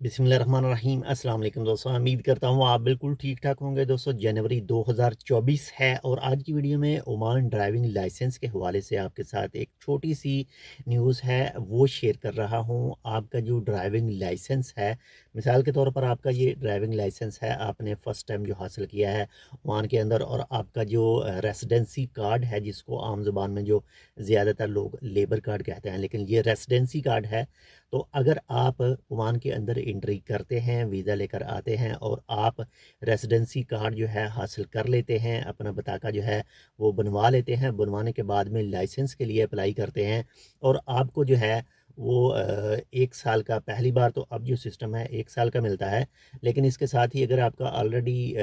बिस्मिल्लाहिर्रहमानिर्रहीम अस्सलाम वालेकुम दोस्तों। उम्मीद करता हूँ आप बिल्कुल ठीक ठाक होंगे दोस्तों। जनवरी 2024 है और आज की वीडियो में ओमान ड्राइविंग लाइसेंस के हवाले से आपके साथ एक छोटी सी न्यूज़ है वो शेयर कर रहा हूँ। आपका जो ड्राइविंग लाइसेंस है, मिसाल के तौर पर आपका ये ड्राइविंग लाइसेंस है, आपने फ़र्स्ट टाइम जो हासिल किया है ओमान के अंदर, और आपका जो रेसिडेंसी कार्ड है जिसको आम ज़ुबान में जो ज़्यादातर लोग लेबर कार्ड कहते हैं, लेकिन ये रेसिडेंसी कार्ड है। तो अगर आप ओमान के अंदर एंट्री करते हैं, वीज़ा लेकर आते हैं और आप रेसिडेंसी कार्ड जो है हासिल कर लेते हैं, अपना बताका जो है वो बनवा लेते हैं, बनवाने के बाद में लाइसेंस के लिए अप्लाई करते हैं और आपको जो है वो 1 साल का, पहली बार तो अब जो सिस्टम है 1 साल का मिलता है, लेकिन इसके साथ ही अगर आपका ऑलरेडी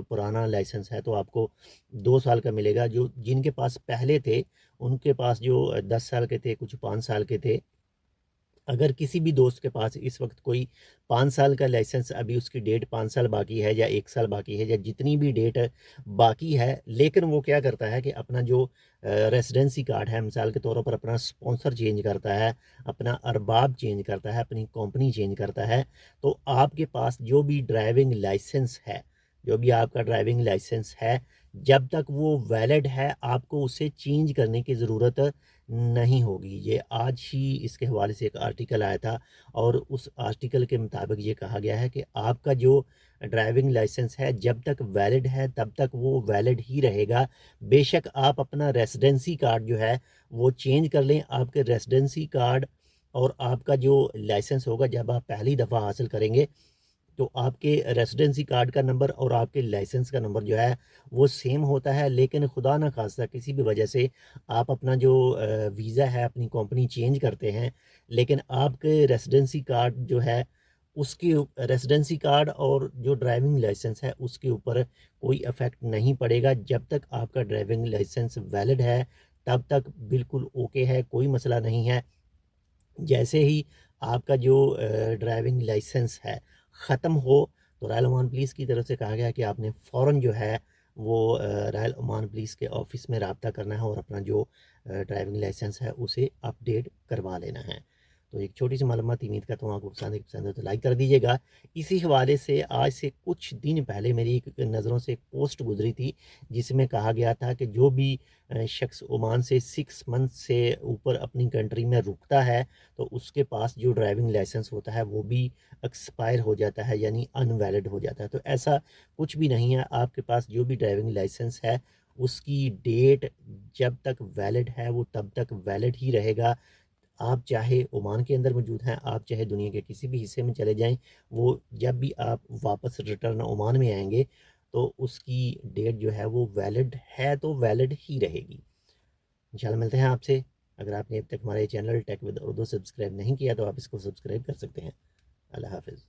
पुराना लाइसेंस है तो आपको 2 साल का मिलेगा। जो जिनके पास पहले थे, उनके पास जो 10 साल के थे, कुछ 5 साल के थे। अगर किसी भी दोस्त के पास इस वक्त कोई 5 साल का लाइसेंस, अभी उसकी डेट 5 साल बाकी है या 1 साल बाकी है या जितनी भी डेट बाकी है, लेकिन वो क्या करता है कि अपना जो रेसिडेंसी कार्ड है, मिसाल के तौर पर अपना स्पॉन्सर चेंज करता है, अपना अरबाब चेंज करता है, अपनी कंपनी चेंज करता है, तो आपके पास जो भी ड्राइविंग लाइसेंस है, जो भी आपका ड्राइविंग लाइसेंस है, जब तक वो वैलिड है, आपको उसे चेंज करने की ज़रूरत नहीं होगी। ये आज ही इसके हवाले से एक आर्टिकल आया था और उस आर्टिकल के मुताबिक ये कहा गया है कि आपका जो ड्राइविंग लाइसेंस है जब तक वैलिड है तब तक वो वैलिड ही रहेगा। बेशक आप अपना रेसिडेंसी कार्ड जो है वो चेंज कर लें, आपके रेसिडेंसी कार्ड और आपका जो लाइसेंस होगा जब आप पहली दफ़ा हासिल करेंगे तो आपके रेसिडेंसी कार्ड का नंबर और आपके लाइसेंस का नंबर जो है वो सेम होता है, लेकिन खुदा ना खास्ता किसी भी वजह से आप अपना जो वीज़ा है, अपनी कंपनी चेंज करते हैं, लेकिन आपके रेसिडेंसी कार्ड जो है उसके रेसिडेंसी कार्ड और जो ड्राइविंग लाइसेंस है उसके ऊपर कोई इफ़ेक्ट नहीं पड़ेगा। जब तक आपका ड्राइविंग लाइसेंस वैलिड है तब तक बिल्कुल ओके है, कोई मसला नहीं है। जैसे ही आपका जो ड्राइविंग लाइसेंस है ख़त्म हो, तो रॉयल ओमान पुलिस की तरफ से कहा गया कि आपने फ़ौरन जो है वो रॉयल ओमान पुलिस के ऑफ़िस में रब्ता करना है और अपना जो ड्राइविंग लाइसेंस है उसे अपडेट करवा लेना है। तो एक छोटी सी मालूमात, उम्मीद करता हूँ आपको पसंद है, पसंद है तो लाइक कर दीजिएगा। इसी हवाले से आज से कुछ दिन पहले मेरी एक नज़रों से एक पोस्ट गुजरी थी जिसमें कहा गया था कि जो भी शख्स ओमान से 6 मंथ से ऊपर अपनी कंट्री में रुकता है तो उसके पास जो ड्राइविंग लाइसेंस होता है वो भी एक्सपायर हो जाता है, यानी अनवैलिड हो जाता है। तो ऐसा कुछ भी नहीं है, आपके पास जो भी ड्राइविंग लाइसेंस है उसकी डेट जब तक वैलिड है वो तब तक वैलिड ही रहेगा। आप चाहे ओमान के अंदर मौजूद हैं, आप चाहे दुनिया के किसी भी हिस्से में चले जाएं, वो जब भी आप वापस रिटर्न ओमान में आएंगे तो उसकी डेट जो है वो वैलिड है तो वैलिड ही रहेगी। इंशाल्लाह मिलते हैं आपसे। अगर आपने अब तक हमारे channel tech with Urdu subscribe नहीं किया तो आप इसको सब्सक्राइब कर सकते हैं। अल्लाह हाफ़िज़।